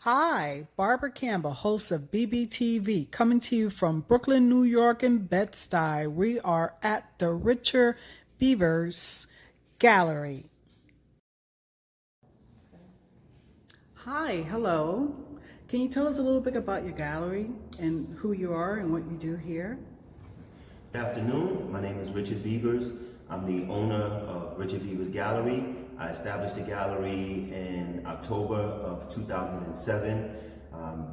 Hi, Barbara Campbell, host of BBTV, coming to you from Brooklyn, New York, and Bedstuy. We are at the Richard Beavers Gallery. Hi, hello. Can you tell us a little bit about your gallery and who you are and what you do here? Good afternoon. My name is Richard Beavers. I'm the owner of Richard Beavers Gallery. I established the gallery in October of 2007.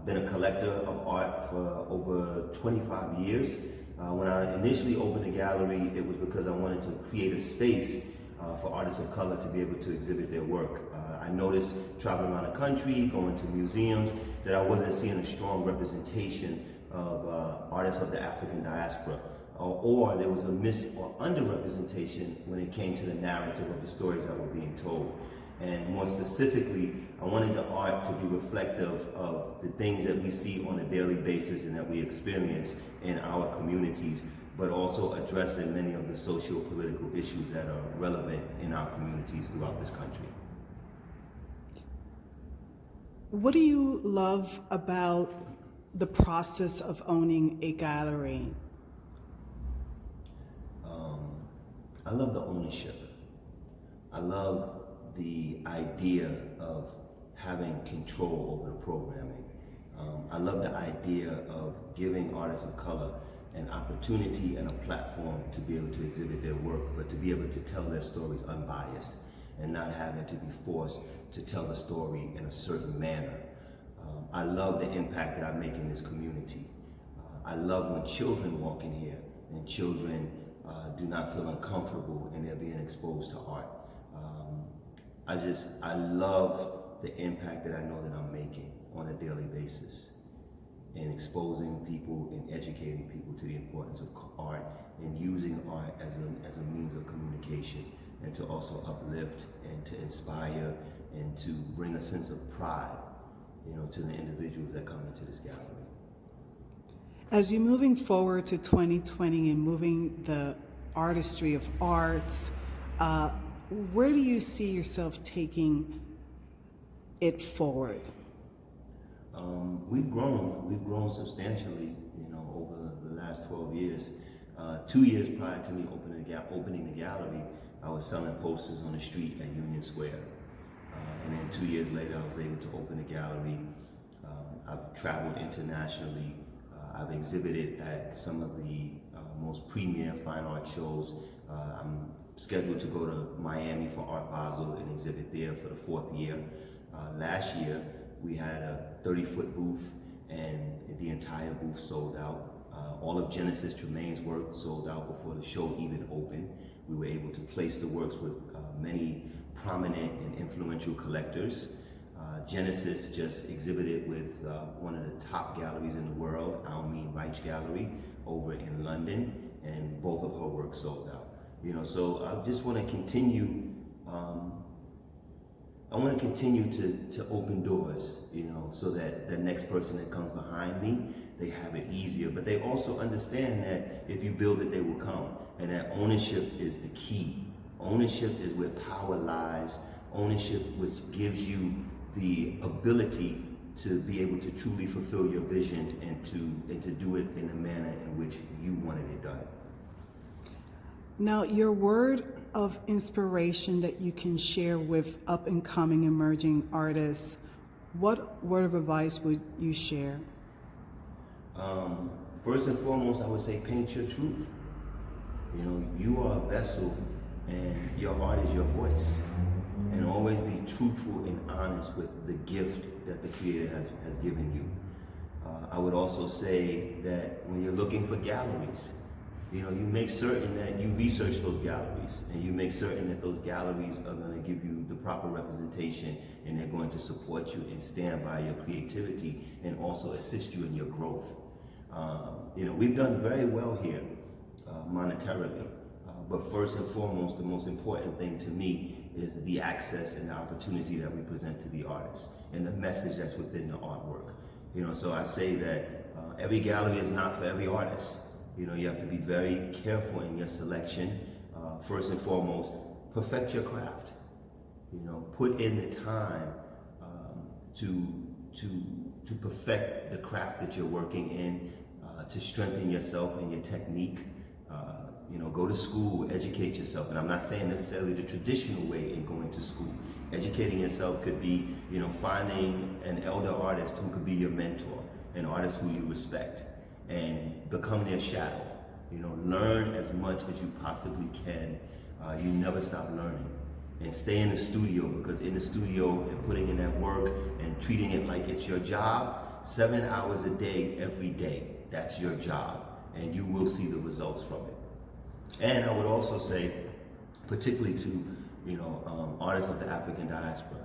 Been a collector of art for over 25 years. When I initially opened the gallery, it was because I wanted to create a space for artists of color to be able to exhibit their work. I noticed traveling around the country, going to museums, that I wasn't seeing a strong representation of artists of the African diaspora. Or there was a mis or underrepresentation when it came to the narrative of the stories that were being told. And more specifically, I wanted the art to be reflective of the things that we see on a daily basis and that we experience in our communities, but also addressing many of the socio-political issues that are relevant in our communities throughout this country. What do you love about the process of owning a gallery? I love the ownership. I love the idea of having control over the programming. I love the idea of giving artists of color an opportunity and a platform to be able to exhibit their work, but to be able to tell their stories unbiased and not having to be forced to tell the story in a certain manner. I love the impact that I make in this community. I love when children walk in here and children do not feel uncomfortable and they're being exposed to art. I love the impact that I know that I'm making on a daily basis in exposing people and educating people to the importance of art and using art as a means of communication and to also uplift and to inspire and to bring a sense of pride, to the individuals that come into this gallery. As you're moving forward to 2020 and moving the artistry of arts, where do you see yourself taking it forward? We've grown substantially, over the last 12 years. 2 years prior to me opening the gallery, I was selling posters on the street at Union Square. And then 2 years later, I was able to open the gallery. I've traveled internationally. I've exhibited at some of the most premier fine art shows. I'm scheduled to go to Miami for Art Basel and exhibit there for the 4th year. Last year, we had a 30-foot booth and the entire booth sold out. All of Genesis Tramaine's work sold out before the show even opened. We were able to place the works with many prominent and influential collectors. Genesis just exhibited with one of the top galleries in the world, Almeen Reich Gallery, over in London, and both of her works sold out. So I just want to continue. I want to continue to open doors, so that the next person that comes behind me, they have it easier. But they also understand that if you build it, they will come, and that ownership is the key. Ownership is where power lies. Ownership, which gives you the ability to be able to truly fulfill your vision and to do it in the manner in which you wanted it done. Now, your word of inspiration that you can share with up-and-coming emerging artists, what word of advice would you share? First and foremost, I would say paint your truth. You are a vessel and your art is your voice. And always be truthful and honest with the gift that the Creator has given you. I would also say that when you're looking for galleries, you make certain that you research those galleries and you make certain that those galleries are going to give you the proper representation and they're going to support you and stand by your creativity and also assist you in your growth. We've done very well here monetarily, but first and foremost, the most important thing to me is the access and the opportunity that we present to the artists and the message that's within the artwork. So I say that every gallery is not for every artist. You have to be very careful in your selection. First and foremost, perfect your craft. Put in the time to perfect the craft that you're working in, to strengthen yourself and your technique. You know, go to school, educate yourself. And I'm not saying necessarily the traditional way in going to school. Educating yourself could be, you know, finding an elder artist who could be your mentor, an artist who you respect, and become their shadow. You know, learn as much as you possibly can. You never stop learning. And stay in the studio, because in the studio and putting in that work and treating it like it's your job, 7 hours a day, every day, that's your job. And you will see the results from it. And I would also say, particularly to, you know, artists of the African diaspora,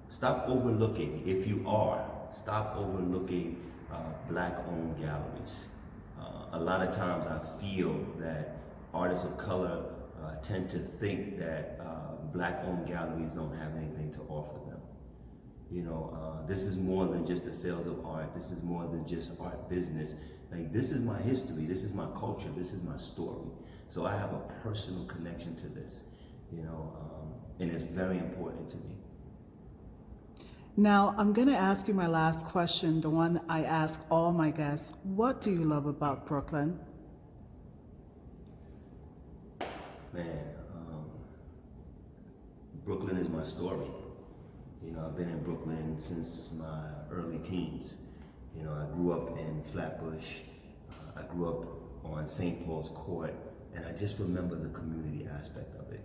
stop overlooking, if you are, stop overlooking Black-owned galleries. A lot of times I feel that artists of color tend to think that Black-owned galleries don't have anything to offer them. You know, this is more than just the sales of art. This is more than just art business. Like, this is my history. This is my culture. This is my story. So I have a personal connection to this, you know, and it's very important to me. Now, I'm going to ask you my last question, the one I ask all my guests. What do you love about Brooklyn? Man, Brooklyn is my story. You know, I've been in Brooklyn since my early teens. You know, I grew up in Flatbush. I grew up on St. Paul's Court, and I just remember the community aspect of it.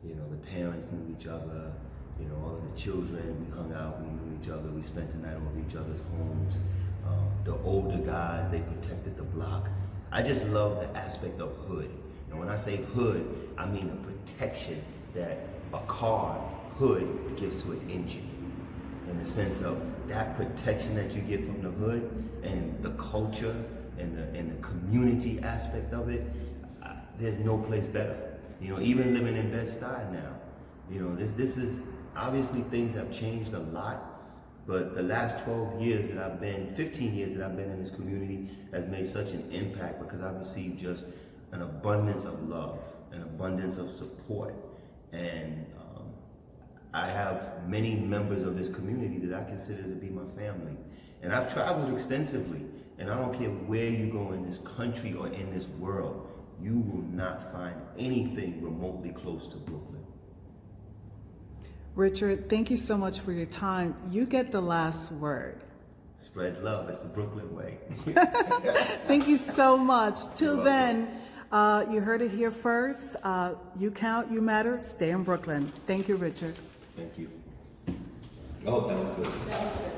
You know, the parents knew each other. You know, all of the children, we hung out, we knew each other, we spent the night over each other's homes. The older guys, they protected the block. I just love the aspect of hood. And when I say hood, I mean the protection that a car hood gives to an engine. In the sense of that protection that you get from the hood and the culture and the community aspect of it, there's no place better. You know, even living in Bedstuy now, you know, this is, obviously things have changed a lot, but the last 12 years that I've been, 15 years that I've been in this community has made such an impact, because I've received just an abundance of love, an abundance of support. And I have many members of this community that I consider to be my family. And I've traveled extensively, and I don't care where you go in this country or in this world, you will not find anything remotely close to Brooklyn. Richard, thank you so much for your time. You get the last word. Spread love. It's the Brooklyn way. Thank you so much. Till then, you heard it here first. You count, you matter. Stay in Brooklyn. Thank you, Richard. Thank you. I hope that was good.